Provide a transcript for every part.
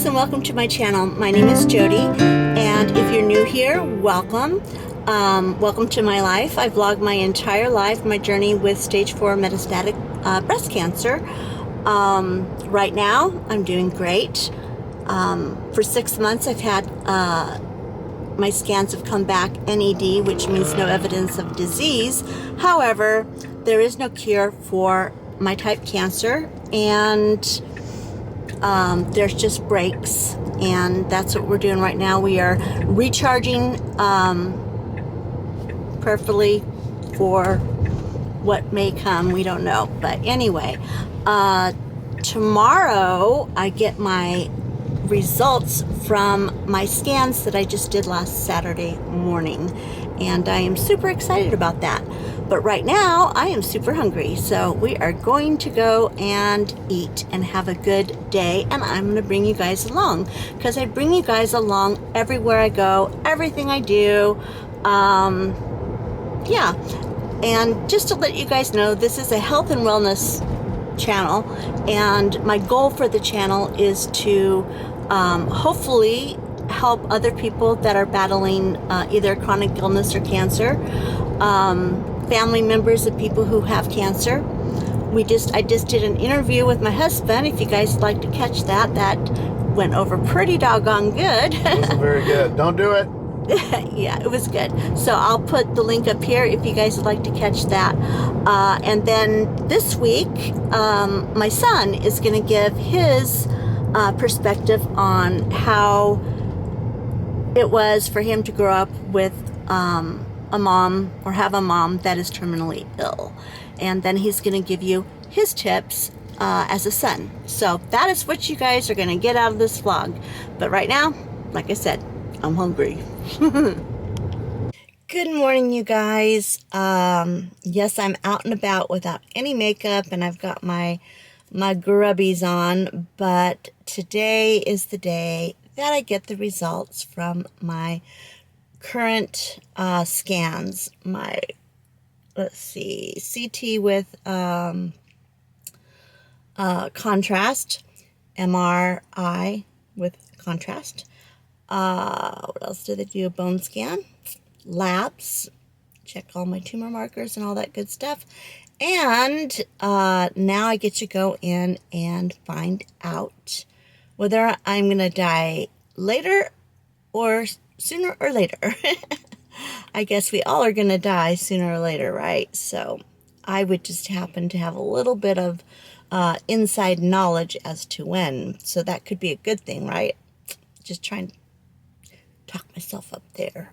guys, and welcome to my channel. My name is Jody, and if you're new here, welcome. Welcome to my life. I vlog my entire life, my journey with stage 4 metastatic breast cancer. Right now, I'm doing great. For 6 months, I've had my scans have come back NED, which means no evidence of disease. However, there is no cure for my type cancer, and there's just breaks, and that's what we're doing right now. We are recharging prayerfully for what may come. We don't know, but anyway, tomorrow I get my results from my scans that I just did last Saturday morning, and I am super excited about that. But right now I am super hungry, so we are going to go and eat and have a good day, and I'm going to bring you guys along, because I bring you guys along everywhere I go, everything I do. Yeah, and just to let you guys know, this is a health and wellness channel, and my goal for the channel is to hopefully help other people that are battling either chronic illness or cancer, family members of people who have cancer. I just did an interview with my husband. If you guys would like to catch that, that went over pretty doggone good. It wasn't very good. Don't do it. Yeah, it was good. So I'll put the link up here if you guys would like to catch that. And then this week, my son is going to give his perspective on how it was for him to grow up with a mom, or have a mom that is terminally ill. And then he's going to give you his tips as a son. So that is what you guys are going to get out of this vlog. But right now, like I said, I'm hungry. Good morning, you guys. Yes, I'm out and about without any makeup, and I've got my grubbies on, but today is the day that I get the results from my current scans. My, let's see, CT with contrast, MRI with contrast. What else did they do? A bone scan, labs, check all my tumor markers and all that good stuff. And now I get to go in and find out whether I'm going to die later or sooner or later. I guess we all are going to die sooner or later, right? So I would just happen to have a little bit of inside knowledge as to when. So that could be a good thing, right? Just trying to talk myself up there.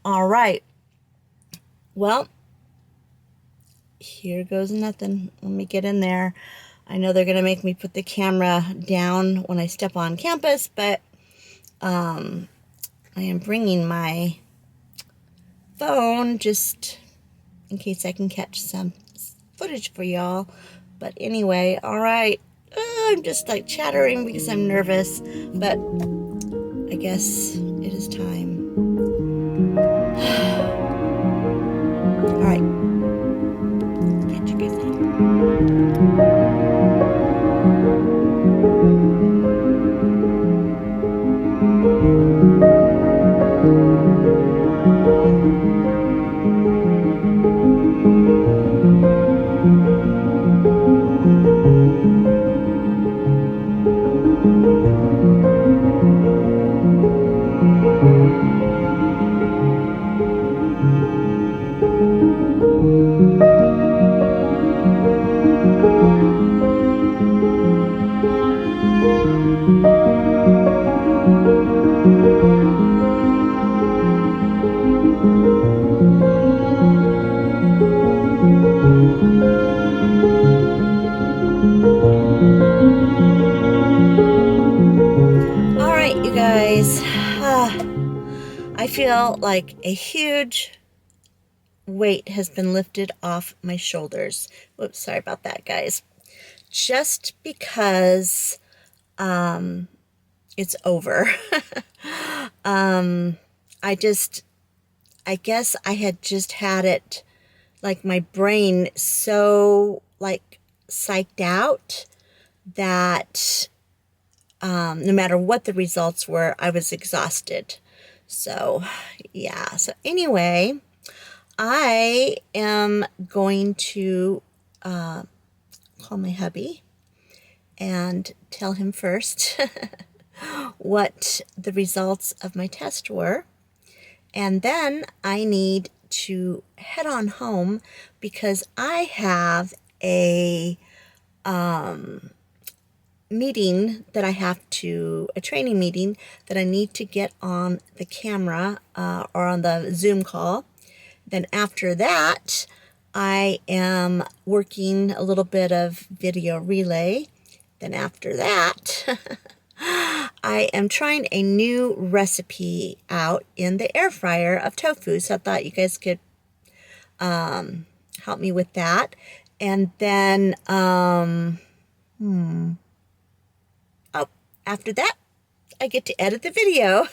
All right. Well, here goes nothing. Let me get in there. I know they're going to make me put the camera down when I step on campus, but I am bringing my phone just in case I can catch some footage for y'all. But anyway, all right. I'm just like chattering because I'm nervous, but I guess it is time. All right. Catch you guys later. I feel like a huge weight has been lifted off my shoulders. Whoops, sorry about that, guys. Just because it's over. I guess I had just had it, like my brain so like psyched out that no matter what the results were, I was exhausted. So, yeah. So, anyway, I am going to call my hubby and tell him first what the results of my test were. And then I need to head on home because I have a meeting that I have to, a training meeting that I need to get on the camera or on the Zoom call. Then after that, I am working a little bit of video relay. Then after that, I am trying a new recipe out in the air fryer of tofu. So I thought you guys could help me with that. And then, after that, I get to edit the video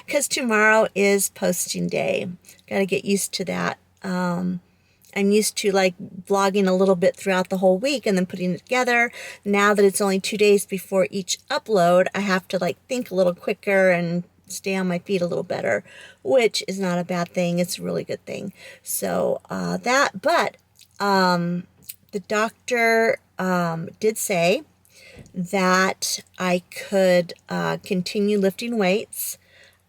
because tomorrow is posting day. Got to get used to that. I'm used to like vlogging a little bit throughout the whole week and then putting it together. Now that it's only 2 days before each upload, I have to like think a little quicker and stay on my feet a little better, which is not a bad thing. It's a really good thing. So but the doctor did say that I could continue lifting weights.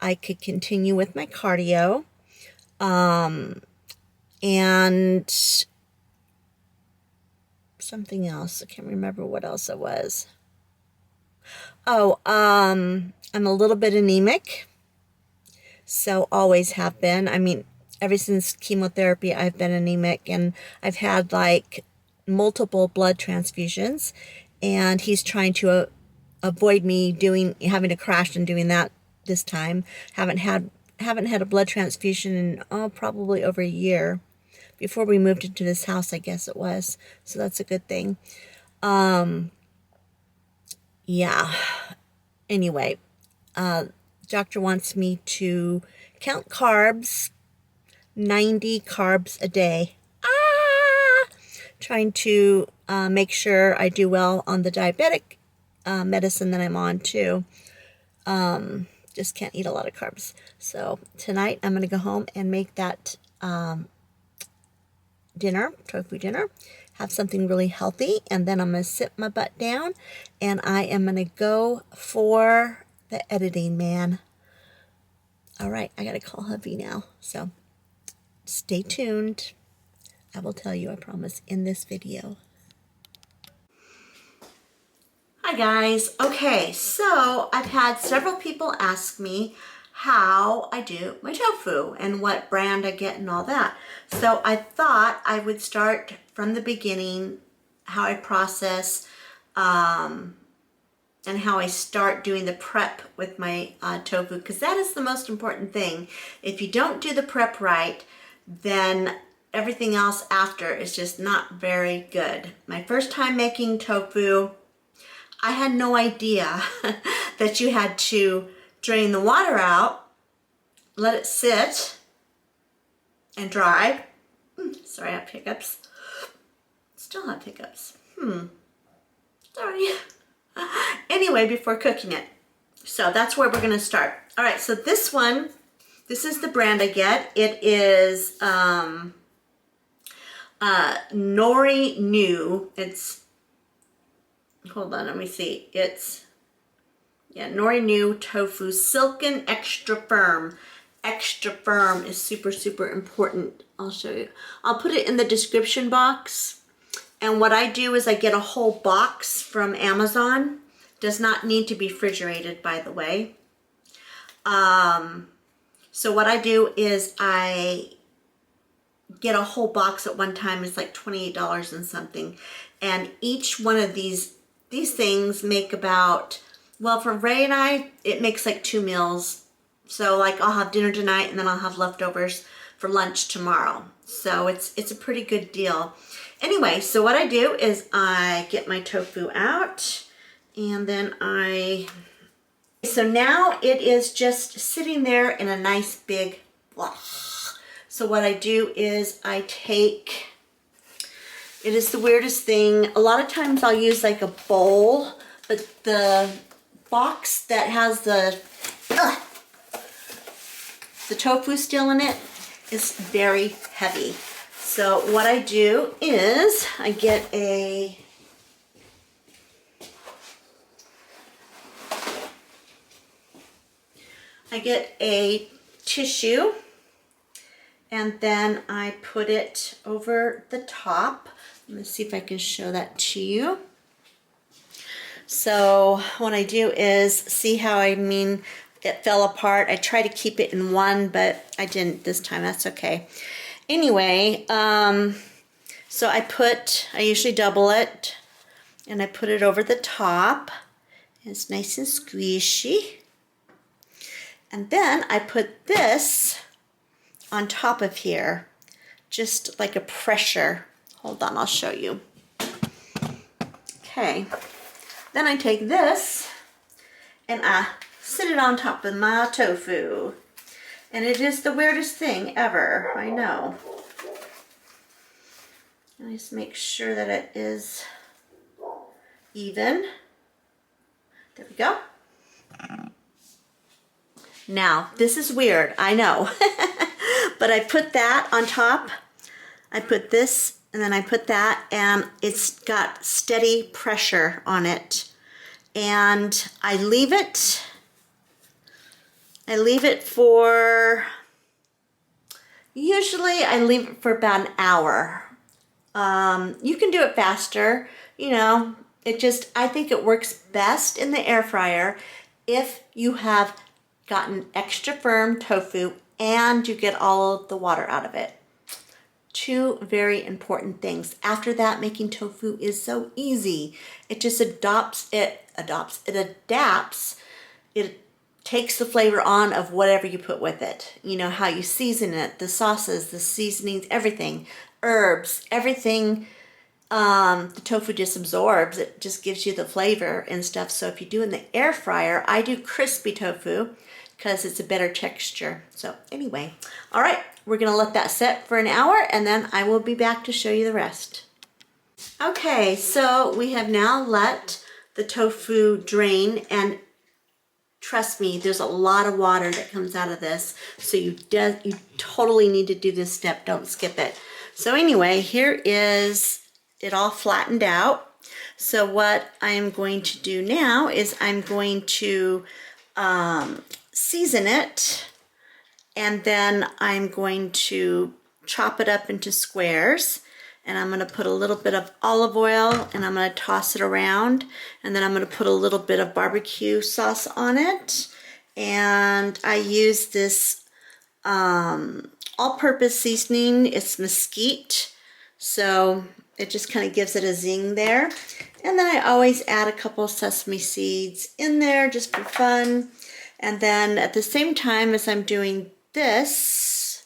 I could continue with my cardio. And something else. I can't remember what else it was. Oh, I'm a little bit anemic. So always have been. I mean, ever since chemotherapy, I've been anemic, and I've had like multiple blood transfusions, and he's trying to avoid me having to crash and doing that this time. Haven't had a blood transfusion in probably over a year. Before we moved into this house, I guess it was. So that's a good thing. Yeah. Anyway, doctor wants me to count carbs, 90 carbs a day. Trying to make sure I do well on the diabetic medicine that I'm on too. Just can't eat a lot of carbs. So tonight I'm going to go home and make that tofu dinner, have something really healthy, and then I'm going to sit my butt down and I am going to go for the editing, man. All right, I got to call hubby now. So stay tuned. I will tell you, I promise, in this video. Hi guys. Okay, so I've had several people ask me how I do my tofu and what brand I get and all that. So I thought I would start from the beginning, how I process and how I start doing the prep with my tofu, because that is the most important thing. If you don't do the prep right, then everything else after is just not very good. My first time making tofu, I had no idea that you had to drain the water out, let it sit and dry. Sorry, I have hiccups. Still have hiccups. Sorry. Anyway, before cooking it. So that's where we're going to start. All right, so this is the brand I get. It is Nori New. It's, hold on, let me see. It's, Nori New Tofu Silken Extra Firm. Extra firm is super, super important. I'll show you. I'll put it in the description box. And what I do is I get a whole box from Amazon. Does not need to be refrigerated, by the way. So what I do is I get a whole box at one time. It's like $28 and something. And each one of these things make about, well, for Ray and I, it makes like 2 meals. So like I'll have dinner tonight and then I'll have leftovers for lunch tomorrow. So it's a pretty good deal. Anyway, so what I do is I get my tofu out and then so now it is just sitting there in a nice big block. So what I do is I take, it is the weirdest thing. A lot of times I'll use like a bowl, but the box that has the tofu still in it is very heavy. So what I do is I get a tissue, and then I put it over the top. Let me see if I can show that to you. So what I do is, see how it fell apart. I try to keep it in one, but I didn't this time. That's okay. Anyway, so I usually double it, and I put it over the top. It's nice and squishy. And then I put this on top of here, just like a pressure. Hold on, I'll show you. Okay. Then I take this and I sit it on top of my tofu. And it is the weirdest thing ever, I know. I just make sure that it is even. There we go. Now, this is weird, I know. But I put that on top. I put this, and then I put that, and it's got steady pressure on it. And I leave it usually I leave it for about an hour. You can do it faster, you know. I think it works best in the air fryer if you have gotten extra firm tofu and you get all of the water out of it. Two very important things. After that, making tofu is so easy. It just adapts. It takes the flavor on of whatever you put with it. You know, how you season it, the sauces, the seasonings, everything, herbs, everything. The tofu just absorbs. It just gives you the flavor and stuff. So if you do in the air fryer, I do crispy tofu because it's a better texture. So anyway, all right, we're gonna let that set for an hour, and then I will be back to show you the rest. Okay, so we have now let the tofu drain, and trust me, there's a lot of water that comes out of this, so you totally need to do this step. Don't skip it. So anyway, here is it all flattened out. So what I am going to do now is I'm going to season it, and then I'm going to chop it up into squares, and I'm going to put a little bit of olive oil, and I'm going to toss it around, and then I'm going to put a little bit of barbecue sauce on it. And I use this all-purpose seasoning. It's mesquite, so it just kind of gives it a zing there. And then I always add a couple of sesame seeds in there just for fun. And then at the same time as I'm doing this,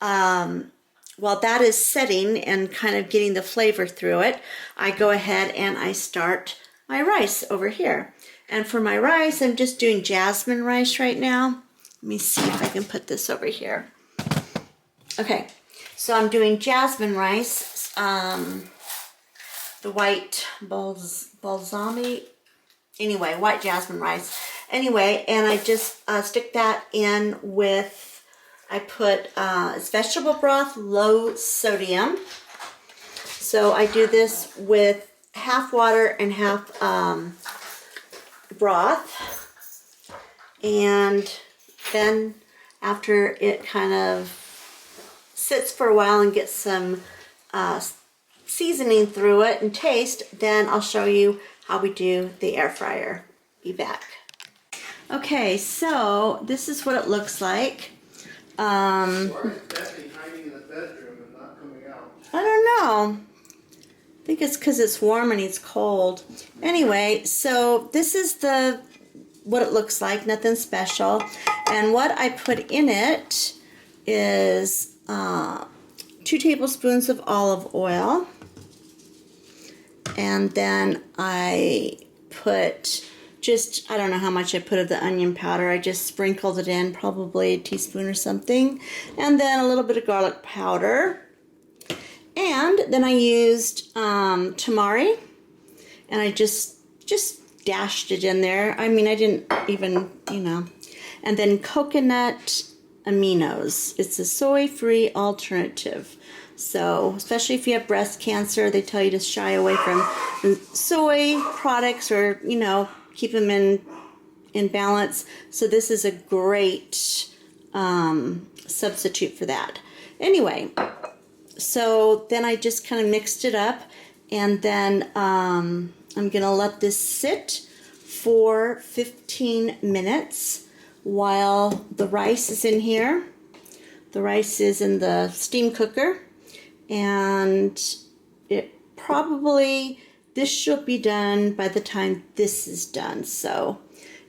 while that is setting and kind of getting the flavor through it, I go ahead and I start my rice over here. And for my rice, I'm just doing jasmine rice right now. Let me see if I can put this over here. Okay, so I'm doing jasmine rice, the white balsamic, anyway, white jasmine rice. Anyway, and I just stick that in with, I put it's vegetable broth, low sodium. So I do this with half water and half broth. And then after it kind of sits for a while and gets some seasoning through it and taste, then I'll show you how we do the air fryer. Be back. Okay, so this is what it looks like. Why is Bethany hiding in the bedroom and not coming out? I don't know. I think it's because it's warm and it's cold. Anyway, so this is what it looks like, nothing special. And what I put in it is 2 tablespoons of olive oil. And then I put I don't know how much I put of the onion powder. I just sprinkled it in, probably a teaspoon or something. And then a little bit of garlic powder. And then I used tamari. And I just dashed it in there. I mean, I didn't even, you know. And then coconut aminos. It's a soy-free alternative. So, especially if you have breast cancer, they tell you to shy away from soy products, or, you know, keep them in balance. So this is a great substitute for that. Anyway, so then I just kind of mixed it up, and then I'm gonna let this sit for 15 minutes while the rice is in here. The rice is in the steam cooker, and it probably, this should be done by the time this is done. So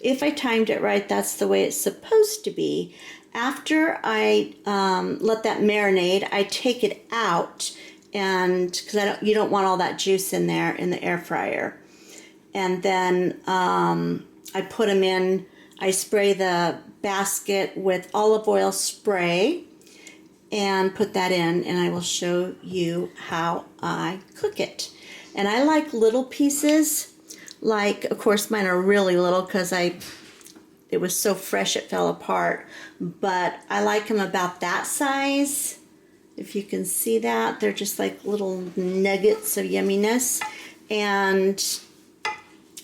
if I timed it right, that's the way it's supposed to be. After I let that marinate, I take it out, and because you don't want all that juice in there in the air fryer. And then I put them in. I spray the basket with olive oil spray and put that in, and I will show you how I cook it. And I like little pieces. Like, of course, mine are really little because it was so fresh it fell apart. But I like them about that size. If you can see that, they're just like little nuggets of yumminess. And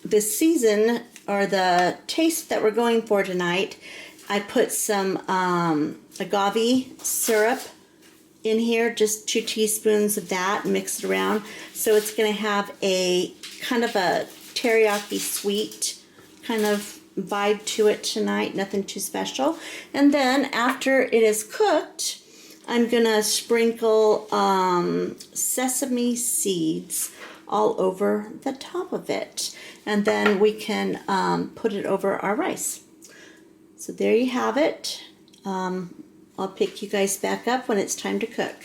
the season, or the taste that we're going for tonight, I put some agave syrup in here, just 2 teaspoons of that, mix it around. So it's going to have a kind of a teriyaki sweet kind of vibe to it tonight, nothing too special. And then after it is cooked, I'm going to sprinkle sesame seeds all over the top of it. And then we can put it over our rice. So there you have it. I'll pick you guys back up when it's time to cook.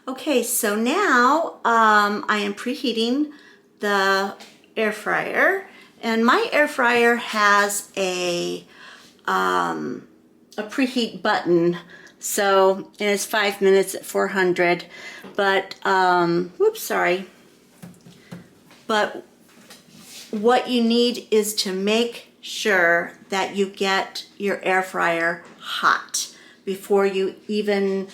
Okay, so now I am preheating the air fryer, and my air fryer has a preheat button. So and it's 5 minutes at 400, but whoops, sorry. But what you need is to make sure that you get your air fryer hot before you even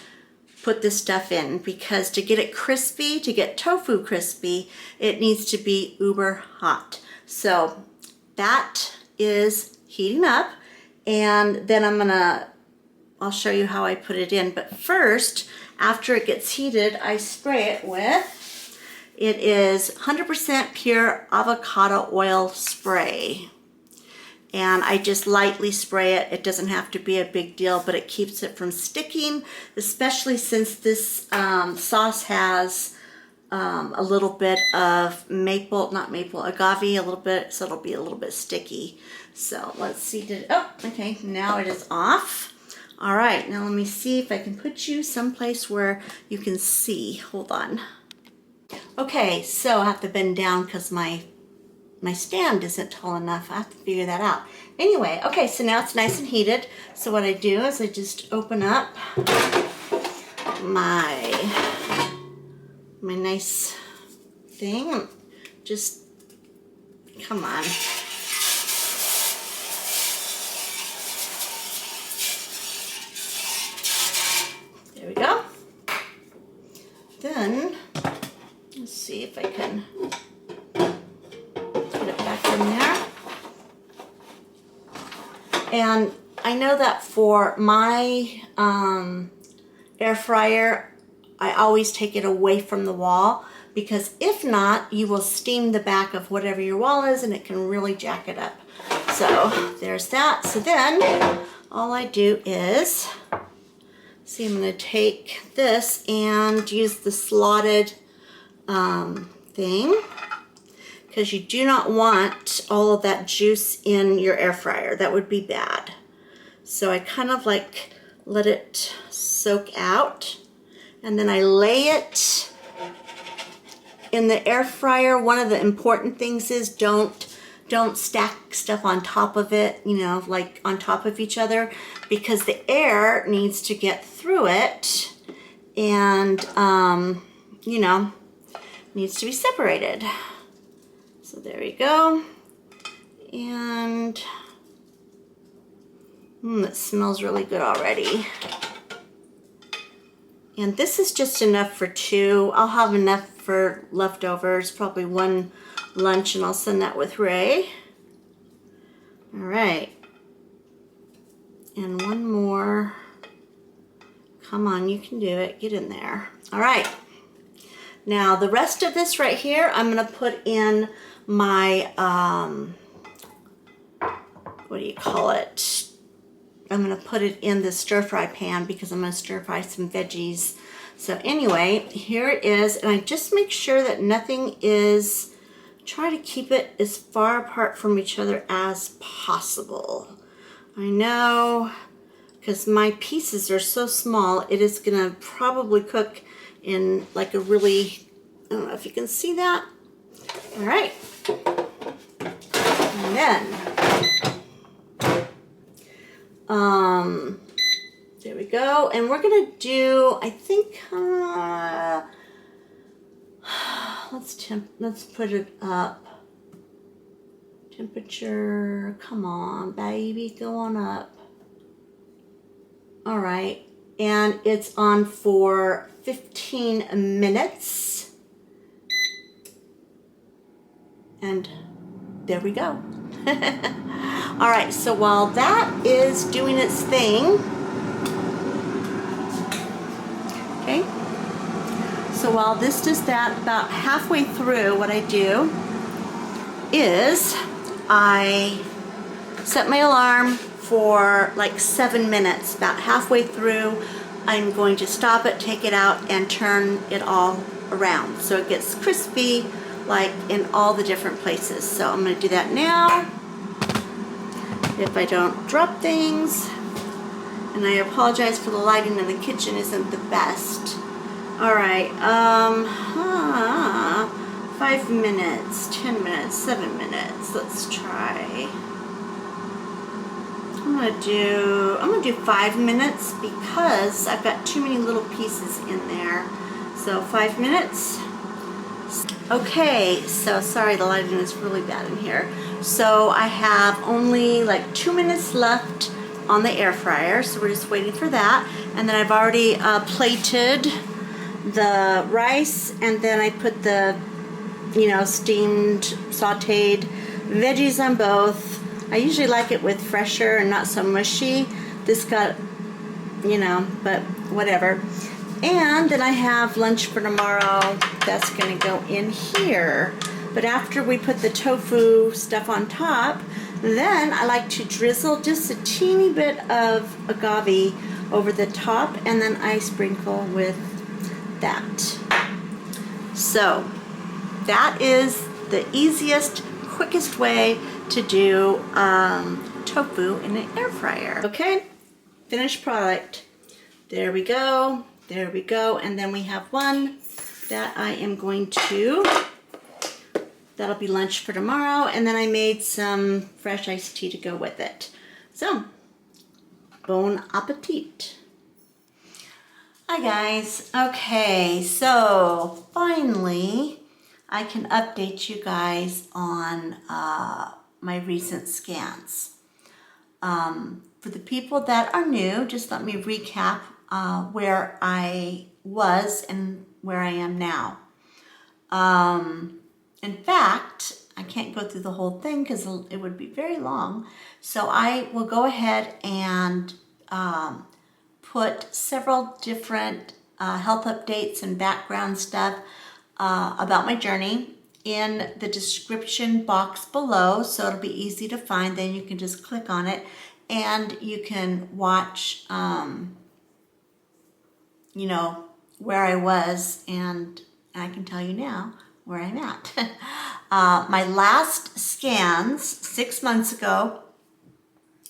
put this stuff in, because to get it crispy, to get tofu crispy, it needs to be uber hot. So that is heating up, and then I'll show you how I put it in. But first, after it gets heated, I spray it with, it is 100% pure avocado oil spray. And I just lightly spray it. It doesn't have to be a big deal, but it keeps it from sticking, especially since this sauce has a little bit of agave, a little bit, so it'll be a little bit sticky. So let's see, oh, okay, now it is off. All right, now let me see if I can put you someplace where you can see. Hold on. Okay, so I have to bend down because my stand isn't tall enough. I have to figure that out. Anyway, okay, so now it's nice and heated. So what I do is I just open up my nice thing. Just, come on. There we go. Then, let's see if I can put it back in there. And I know that for my air fryer, I always take it away from the wall, because if not, you will steam the back of whatever your wall is, and it can really jack it up. So there's that. So then all I do is, see, I'm going to take this and use the slotted thing, because you do not want all of that juice in your air fryer. That would be bad. So I kind of like let it soak out, and then I lay it in the air fryer. One of the important things is don't stack stuff on top of it, you know, like on top of each other, because the air needs to get through it, and you know, needs to be separated. So there we go. And it smells really good already. And this is just enough for 2. I'll have enough for leftovers, probably 1 lunch, and I'll send that with Ray. All right. And 1 more. Come on, you can do it. Get in there. All right. Now the rest of this right here, I'm gonna put in my, what do you call it? I'm gonna put it in the stir fry pan because I'm gonna stir fry some veggies. So anyway, here it is, and I just make sure that nothing is, try to keep it as far apart from each other as possible. I know, because my pieces are so small, it is gonna probably cook in like a really, I don't know if you can see that. All right, and then, there we go. And we're gonna do, I think, let's put it up. Temperature, come on, baby, go on up. All right, and it's on for 15 minutes. And there we go. All right, so while that is doing its thing, okay, so while this does that, about halfway through, what I do is I set my alarm for like 7 minutes. About halfway through, I'm going to stop it, take it out, and turn it all around so it gets crispy like in all the different places. So I'm going to do that now, if I don't drop things. And I apologize for the lighting in the kitchen isn't the best. All right, 5 minutes, 10 minutes, 7 minutes. Let's try. I'm gonna do 5 minutes because I've got too many little pieces in there. So 5 minutes. Okay, so sorry, the lighting is really bad in here. So I have only like 2 minutes left on the air fryer, so we're just waiting for that. And then I've already plated the rice, and then I put the, steamed, sauteed veggies on both. I usually like it with fresher and not so mushy. This got, but whatever. And then I have lunch for tomorrow. That's gonna go in here. But after we put the tofu stuff on top, then I like to drizzle just a teeny bit of agave over the top, and then I sprinkle with that. So that is the easiest, quickest way to do tofu in an air fryer. Okay, finished product. There we go, there we go. And then we have one that I am going to, that'll be lunch for tomorrow. And then I made some fresh iced tea to go with it. So, bon appetit. Hi guys. Okay, so finally I can update you guys on my recent scans. For the people that are new, just let me recap where I was and where I am now. In fact, I can't go through the whole thing because it would be very long. So I will go ahead and put several different health updates and background stuff about my journey in the description box below, so it'll be easy to find. Then you can just click on it and you can watch where I was, and I can tell you now where I'm at. My last scans 6 months ago,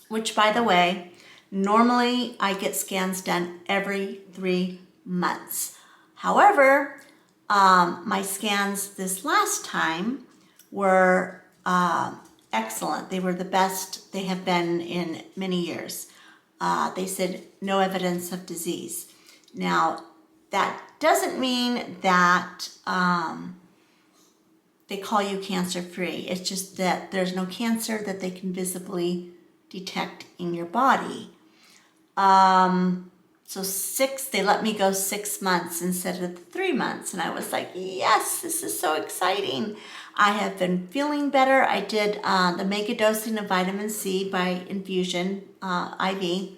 which by the way, normally I get scans done every 3 months. However, my scans this last time were excellent. They were the best they have been in many years. They said no evidence of disease. Now, that doesn't mean that they call you cancer free. It's just that there's no cancer that they can visibly detect in your body. So they let me go 6 months instead of 3 months. And I was like, yes, this is so exciting. I have been feeling better. I did the mega dosing of vitamin C by infusion, IV.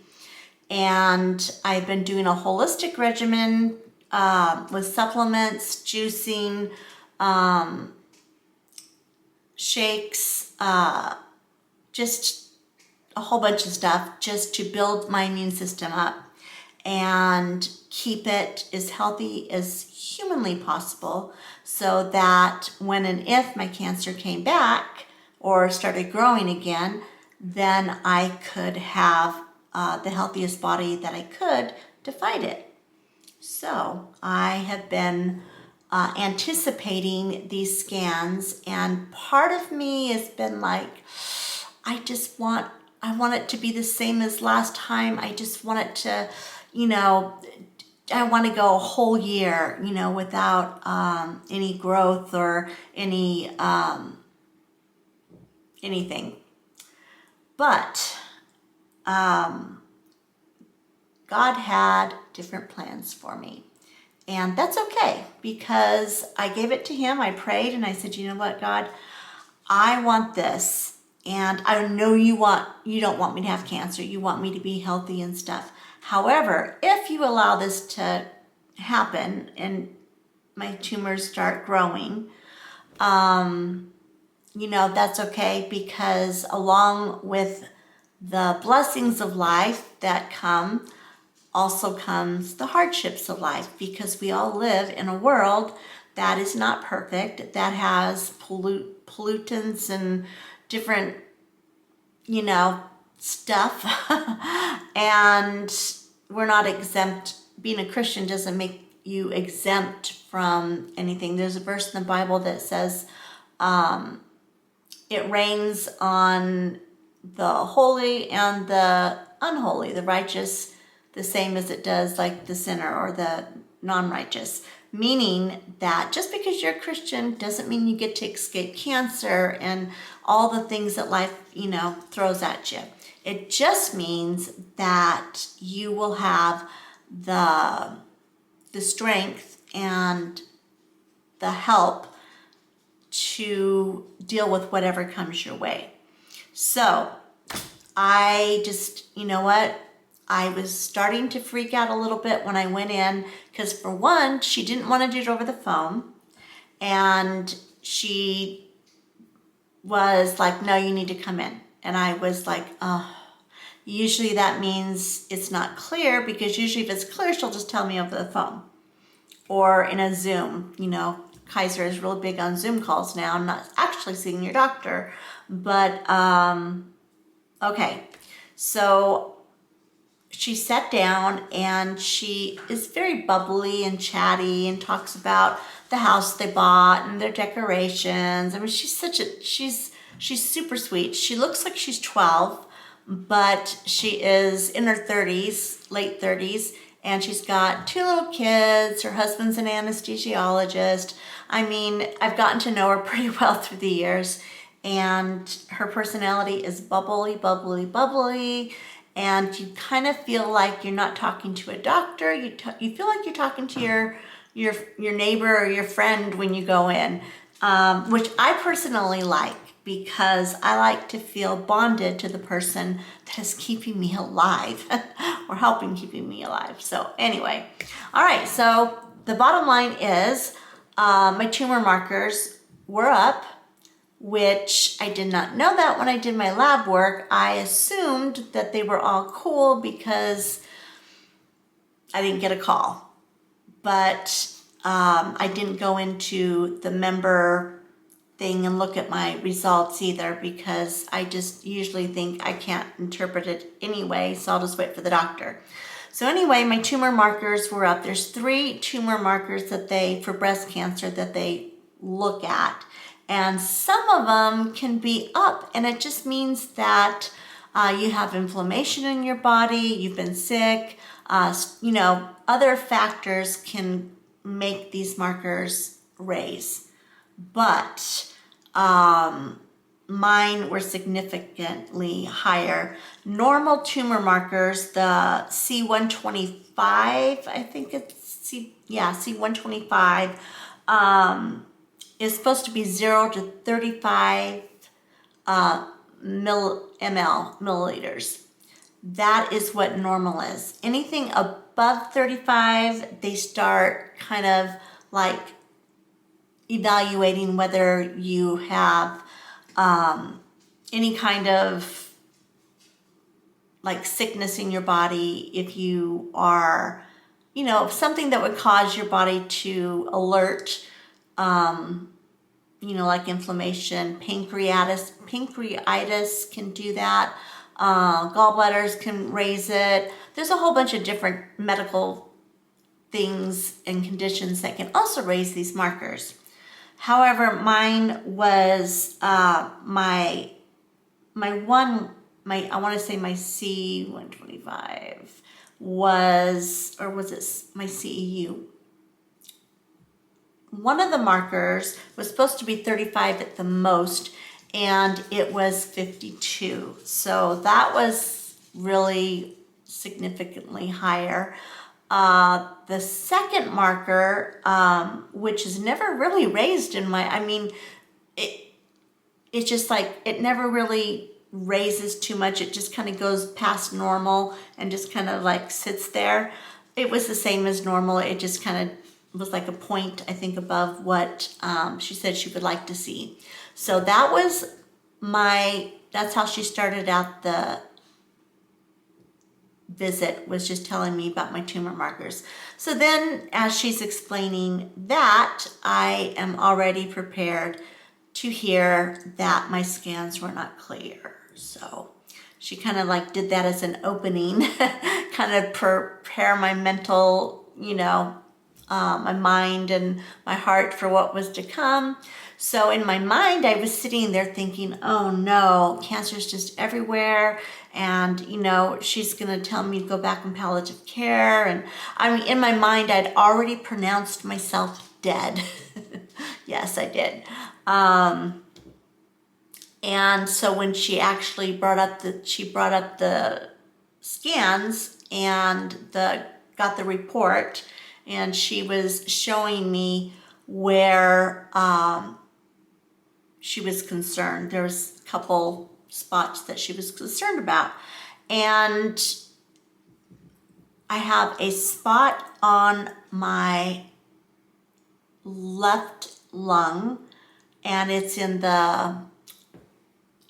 And I've been doing a holistic regimen with supplements, juicing, shakes, just a whole bunch of stuff just to build my immune system up and keep it as healthy as humanly possible, so that when and if my cancer came back or started growing again, then I could have the healthiest body that I could to fight it. So I have been anticipating these scans, and part of me has been like, I want it to be the same as last time. I just want it to, I want to go a whole year, without any growth or any anything. But God had different plans for me. And that's okay, because I gave it to him. I prayed and I said, you know what, God, I want this. And I know you don't want me to have cancer. You want me to be healthy and stuff. However, if you allow this to happen and my tumors start growing, that's okay, because along with the blessings of life that come, also comes the hardships of life, because we all live in a world that is not perfect, that has pollutants and different, stuff. And we're not exempt. Being a Christian doesn't make you exempt from anything. There's a verse in the Bible that says, it rains on the holy and the unholy, the righteous, the same as it does like the sinner or the non-righteous. Meaning that just because you're a Christian doesn't mean you get to escape cancer and all the things that life, throws at you. It just means that you will have the strength and the help to deal with whatever comes your way. So I just, I was starting to freak out a little bit when I went in, because for one, she didn't want to do it over the phone. And she was like, no, you need to come in. And I was like, oh, usually that means it's not clear, because usually if it's clear, she'll just tell me over the phone or in a Zoom. Kaiser is really big on Zoom calls now. I'm not actually seeing your doctor, but okay. So she sat down and she is very bubbly and chatty and talks about the house they bought and their decorations. I mean, she's super sweet. She looks like she's 12, but she is in her 30s, late 30s, and she's got 2 little kids. Her husband's an anesthesiologist. I mean, I've gotten to know her pretty well through the years, and her personality is bubbly, bubbly, bubbly. And you kind of feel like you're not talking to a doctor. You feel like you're talking to your neighbor or your friend when you go in, which I personally like, because I like to feel bonded to the person that is keeping me alive or helping keeping me alive. So anyway, all right. So the bottom line is my tumor markers were up, which I did not know that when I did my lab work. I assumed that they were all cool because I didn't get a call. But I didn't go into the member thing and look at my results either, because I just usually think I can't interpret it anyway, so I'll just wait for the doctor. So anyway, my tumor markers were up. There's 3 tumor markers for breast cancer that they look at. And some of them can be up, and it just means that you have inflammation in your body, you've been sick, other factors can make these markers raise. but mine were significantly higher. Normal tumor markers, the C125, I think it's C125, is supposed to be 0 to 35 milliliters. That is what normal is. Anything above 35, they start kind of like evaluating whether you have any kind of like sickness in your body, if you are, something that would cause your body to alert, like inflammation. Pancreatitis can do that. Gallbladders can raise it. There's a whole bunch of different medical things and conditions that can also raise these markers. However, mine was I want to say my C125 was, or was it my CEU? One of the markers was supposed to be 35 at the most, and it was 52. So that was really significantly higher. The second marker, which is never really raised in it's just like, it never really raises too much. It just kind of goes past normal and just kind of like sits there. It was the same as normal. It just kind of was like a point, I think, above what she said she would like to see. So that was that's how she started out the visit, was just telling me about my tumor markers. So then as she's explaining that, I am already prepared to hear that my scans were not clear. So she kind of like did that as an opening, kind of prepare my mental, my mind and my heart for what was to come. So in my mind, I was sitting there thinking, oh no, cancer's just everywhere. And, she's going to tell me to go back in palliative care. And in my mind, I'd already pronounced myself dead. Yes, I did. And so when she actually brought up the scans and got the report, and she was showing me where she was concerned. There was a couple spots that she was concerned about. And I have a spot on my left lung, and it's in the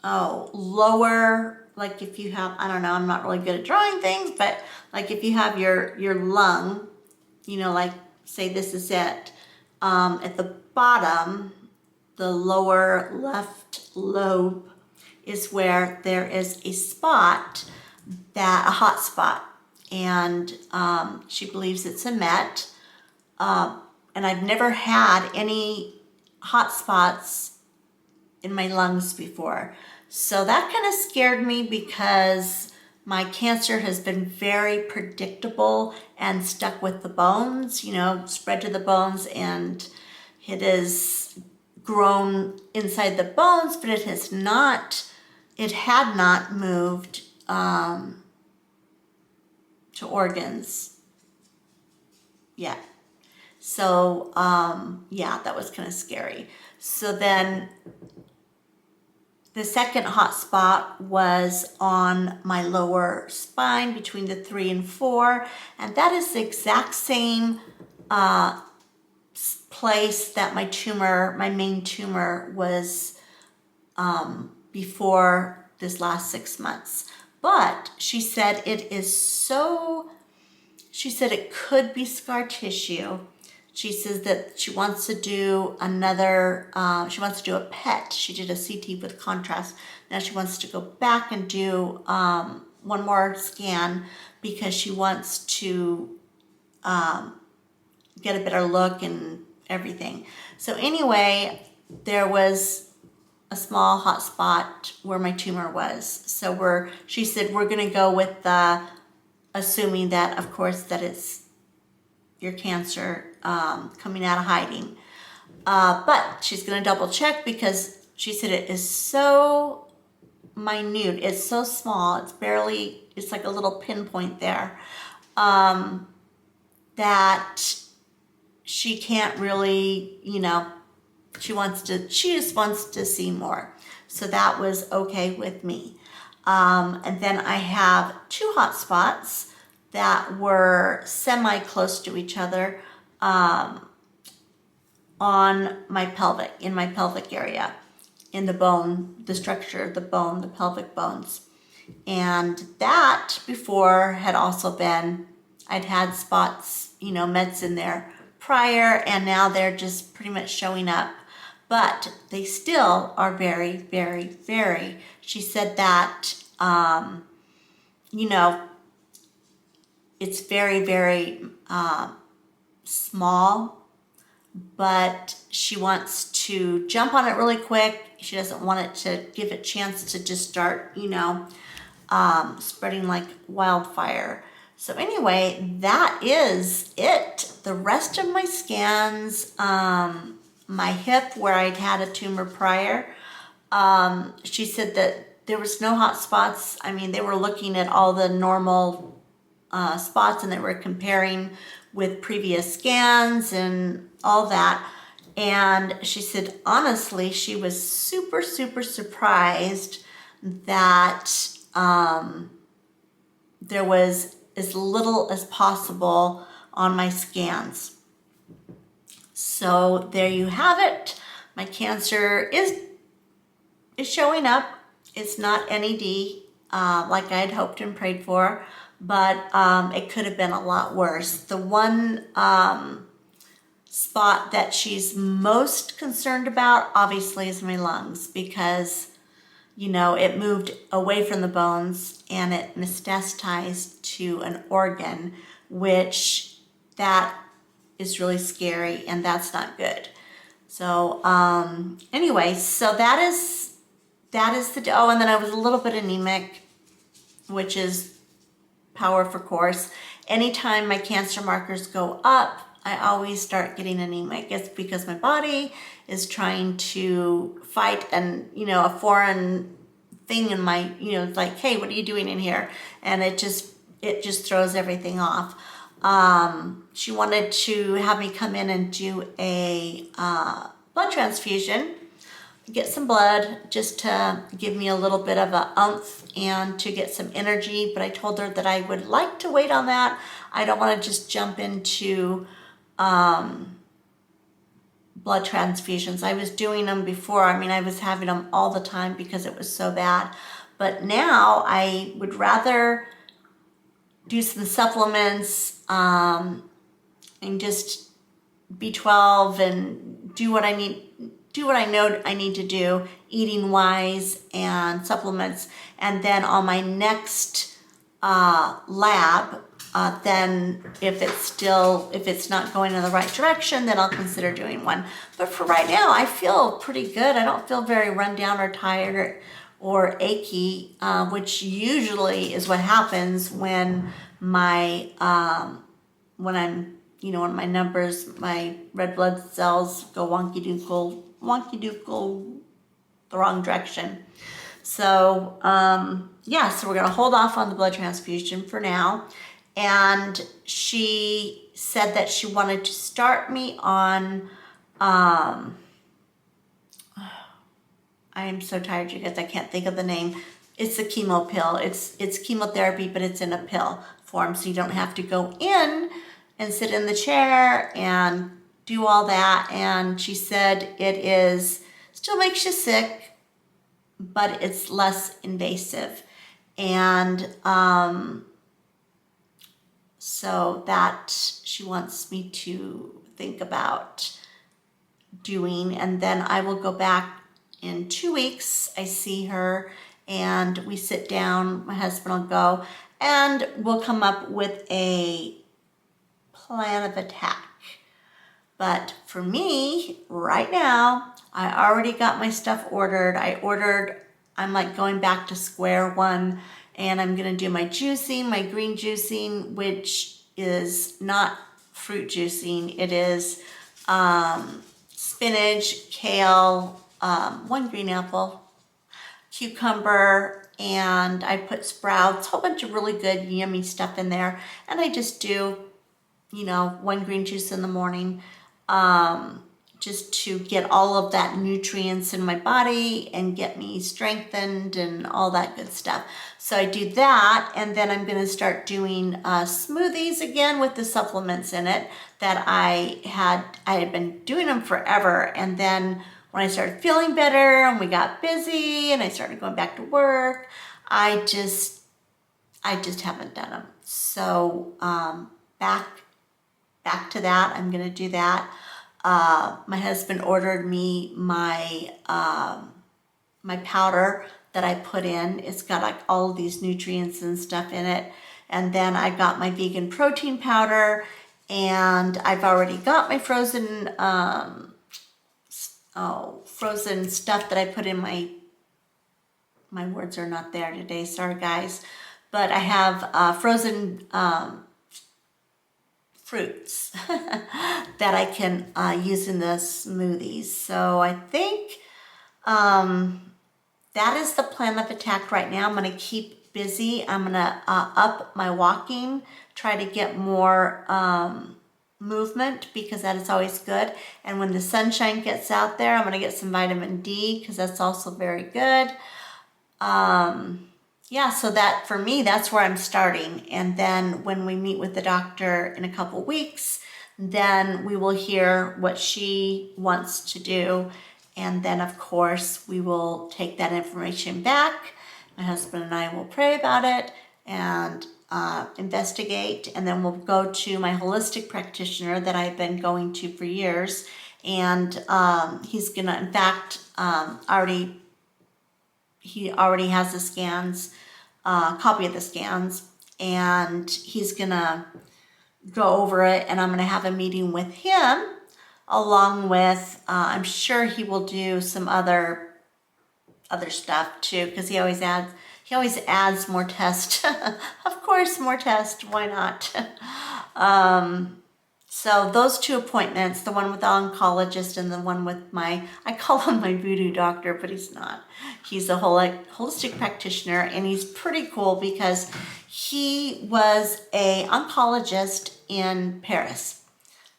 lower, like if you have, I don't know, I'm not really good at drawing things, but like if you have your lung, like say this is it, at the bottom, the lower left lobe is where there is a hot spot, and she believes it's a met. And I've never had any hot spots in my lungs before. So that kind of scared me, because my cancer has been very predictable and stuck with the bones, spread to the bones, and it has grown inside the bones, but it had not moved to organs yet. So, that was kind of scary. So then the second hot spot was on my lower spine between the 3 and 4, and that is the exact same place that my main tumor was before this last 6 months. But she said it could be scar tissue. She says that she wants to do a PET. She did a CT with contrast. Now she wants to go back and do one more scan, because she wants to get a better look and everything. So anyway, there was a small hot spot where my tumor was. So she said we're going to go with assuming that, of course, that it's your cancer coming out of hiding. But she's going to double check because she said it is so minute. It's so small. It's like a little pinpoint there, that she can't really, she just wants to see more. So that was okay with me. And then I have 2 hot spots that were semi close to each other, on my in my pelvic area, in the bone, the structure of the bone, the pelvic bones. And that before had also been, I'd had spots, meds in there prior, and now they're just pretty much showing up. But they still are very, very, very, she said that, it's very, very small, but she wants to jump on it really quick. She doesn't want it to give it a chance to just start, spreading like wildfire. So anyway, that is it. The rest of my scans, my hip where I'd had a tumor prior, she said that there was no hot spots. I mean, they were looking at all the normal spots, and they were comparing with previous scans and all that. And she said, honestly, she was super, super surprised that there was as little as possible on my scans. So there you have it. My cancer is showing up. It's not NED, like I had hoped and prayed for, but it could have been a lot worse. The one spot that she's most concerned about, obviously, is my lungs, because it moved away from the bones and it metastasized to an organ, which that is really scary, and that's not good. So anyway, so that is and then I was a little bit anemic, which is power for course. Anytime my cancer markers go up, I always start getting anemic. It's because my body is trying to fight a foreign thing in my, it's like, hey, what are you doing in here? And it just throws everything off. She wanted to have me come in and do a blood transfusion, get some blood, just to give me a little bit of a oomph and to get some energy. But I told her that I would like to wait on that. I don't want to just jump into blood transfusions. I was doing them before. I mean, I was having them all the time because it was so bad. But now I would rather do some supplements, and just B12 and do what I know I need to do, eating wise and supplements. And then on my next lab, then if it's not going in the right direction, then I'll consider doing one. But for right now, I feel pretty good. I don't feel very run down or tired or achy, which usually is what happens when my when my numbers, my red blood cells go wonky doodle the wrong direction. So so we're gonna hold off on the blood transfusion for now. And she said that she wanted to start me on, I am so tired, you guys, I can't think of the name. It's a chemo pill. It's chemotherapy, but it's in a pill form, so you don't have to go in and sit in the chair and do all that. And she said still makes you sick, but it's less invasive. And so that she wants me to think about doing. And then I will go back in 2 weeks. I see her and we sit down, my husband will go, and we'll come up with a plan of attack. But for me, right now, I already got my stuff ordered. I'm like going back to square one, and I'm gonna do my juicing, my green juicing, which is not fruit juicing. It is spinach, kale, one green apple, cucumber, and I put sprouts, a whole bunch of really good yummy stuff in there. And I just do, you know, one green juice in the morning, just to get all of that nutrients in my body and get me strengthened and all that good stuff. So I do that, and then I'm going to start doing smoothies again with the supplements in it that I had been doing them forever. And then when I started feeling better and we got busy and I started going back to work, I just haven't done them. So back to that. I'm gonna do that. My husband ordered me my my powder that I put in. It's got like all of these nutrients and stuff in it. And then I got my vegan protein powder, and I've already got my frozen frozen stuff that I put in my words are not there today, sorry guys. But I have frozen fruits that I can use in the smoothies. So I think that is the plan of attack right now. I'm going to keep busy. I'm going to up my walking, try to get more movement, because that is always good. And when the sunshine gets out there, I'm going to get some vitamin D, because that's also very good. Yeah, so that for me, that's where I'm starting. And then when we meet with the doctor in a couple weeks, then we will hear what she wants to do. And then of course we will take that information back. My husband and I will pray about it and investigate. And then we'll go to my holistic practitioner that I've been going to for years. And he's gonna, in fact, he already has the scans, copy of the scans, and he's gonna go over it, and I'm gonna have a meeting with him along with, I'm sure he will do some other stuff too, because he always adds more tests. Of course, more tests, why not? So those two appointments, the one with the oncologist and the one with I call him my voodoo doctor, but he's not. He's a holistic practitioner, and he's pretty cool because he was a oncologist in Paris,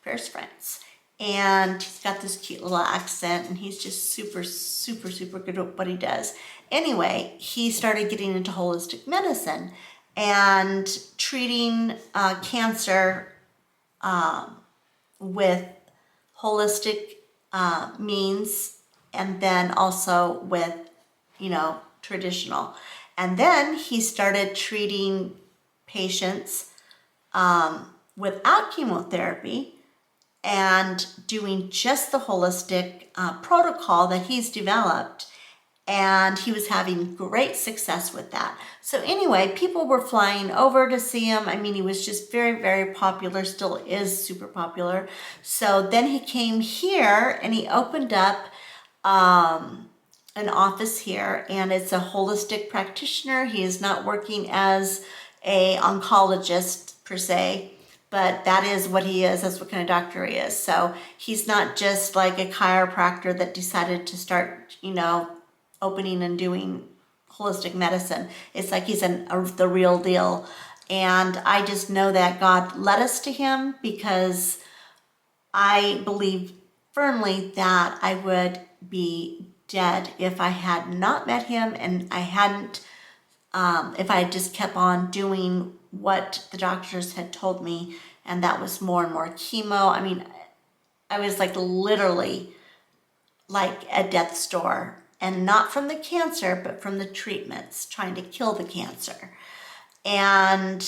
France. And he's got this cute little accent, and he's just super, super, super good at what he does. Anyway, he started getting into holistic medicine and treating cancer with holistic means, and then also with, traditional. And then he started treating patients without chemotherapy and doing just the holistic protocol that he's developed. And he was having great success with that. So anyway, people were flying over to see him. I mean, he was just very, very popular, still is super popular. So then he came here and he opened up an office here, and it's a holistic practitioner. He is not working as a oncologist per se, but that is what he is. That's what kind of doctor he is. So he's not just like a chiropractor that decided to start, opening and doing holistic medicine. It's like he's the real deal. And I just know that God led us to him, because I believe firmly that I would be dead if I had not met him, and I hadn't, if I had just kept on doing what the doctors had told me, and that was more and more chemo. I mean, I was like literally like at death's door. And not from the cancer, but from the treatments, trying to kill the cancer. And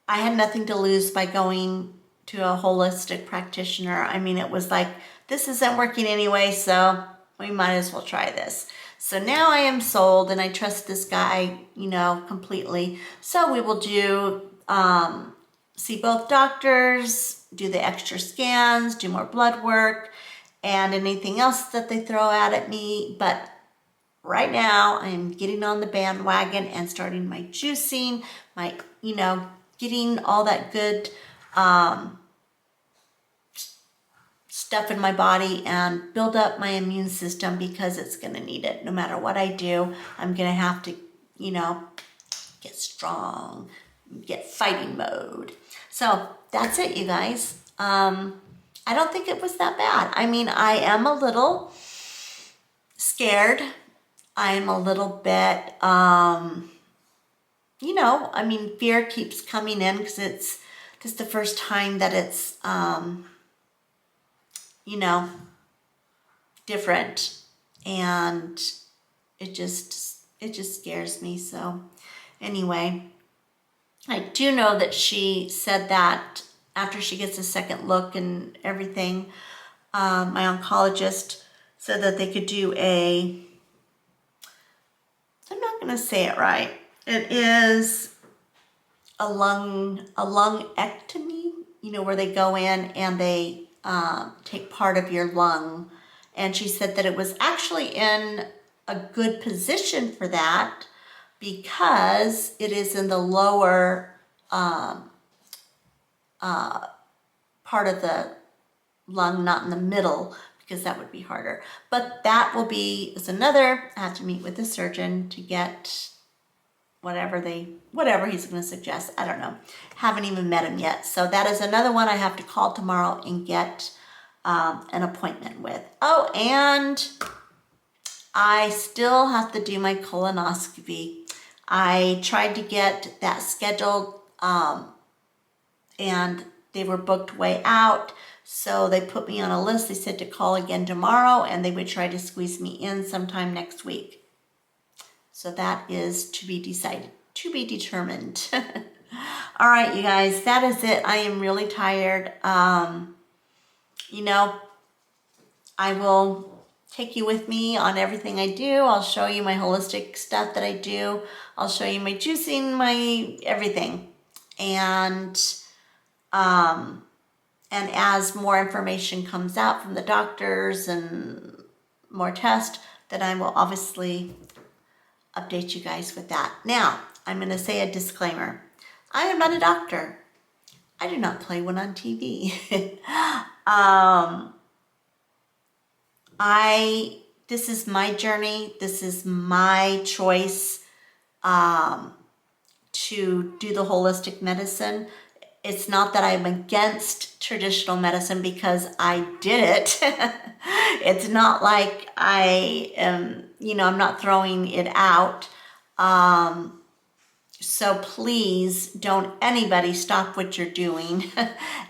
I had nothing to lose by going to a holistic practitioner. I mean, it was like, this isn't working anyway, so we might as well try this. So now I am sold, and I trust this guy, completely. So we will do, see both doctors, do the extra scans, do more blood work, and anything else that they throw out at me. But right now I am getting on the bandwagon and starting my juicing, my, getting all that good stuff in my body and build up my immune system, because it's going to need it. No matter what I do, I'm going to have to, you know, get strong, get fighting mode. So that's it, you guys. I don't think it was that bad. I mean, I am a little scared. I'm a little bit, you know, I mean, fear keeps coming in because it's just the first time that it's, you know, different, and it just scares me. So anyway, I do know that she said that after she gets a second look and everything, my oncologist said that they could do I'm not going to say it right. It is a lungectomy, you know, where they go in and they take part of your lung. And she said that it was actually in a good position for that, because it is in the lower part of the lung, not in the middle, because that would be harder. But that will be, it's another, I have to meet with the surgeon to get whatever he's going to suggest. I don't know. Haven't even met him yet. So that is another one I have to call tomorrow and get an appointment with. Oh, and I still have to do my colonoscopy. I tried to get that scheduled, and they were booked way out. So they put me on a list. They said to call again tomorrow, and they would try to squeeze me in sometime next week. So that is to be decided, to be determined. All right, you guys, that is it. I am really tired. You know, I will take you with me on everything I do. I'll show you my holistic stuff that I do. I'll show you my juicing, my everything. And as more information comes out from the doctors and more tests, then I will obviously update you guys with that. Now, I'm going to say a disclaimer. I am not a doctor. I do not play one on TV. This is my journey. This is my choice to do the holistic medicine. It's not that I'm against traditional medicine, because I did it. It's not like I am, you know, I'm not throwing it out. So please don't anybody stop what you're doing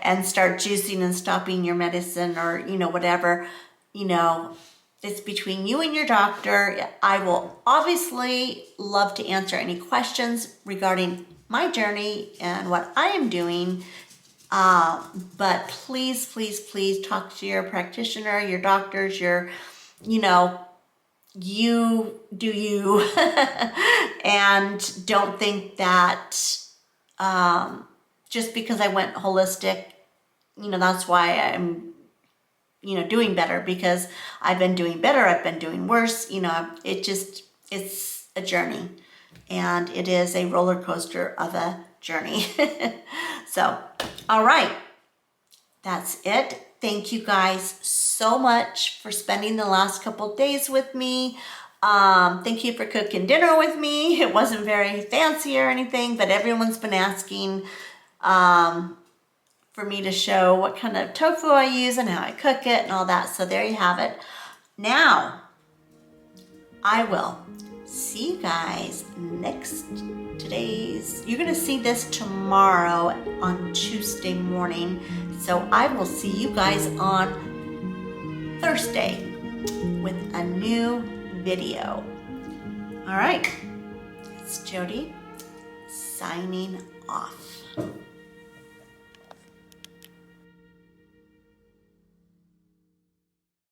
and start juicing and stopping your medicine, or, you know, whatever. You know, it's between you and your doctor. I will obviously love to answer any questions regarding my journey and what I am doing. But please, please, please talk to your practitioner, your doctors, your, you know, you do you. And don't think that just because I went holistic, you know, that's why I'm, you know, doing better, because I've been doing better. I've been doing worse. You know, it's a journey, and it is a roller coaster of a journey. So, all right, that's it. Thank you guys so much for spending the last couple days with me. Thank you for cooking dinner with me. It wasn't very fancy or anything, but everyone's been asking for me to show what kind of tofu I use and how I cook it and all that. So there you have it. Now, I will see you guys you're going to see this tomorrow on Tuesday morning. So I will see you guys on Thursday with a new video. All right, it's Jody signing off.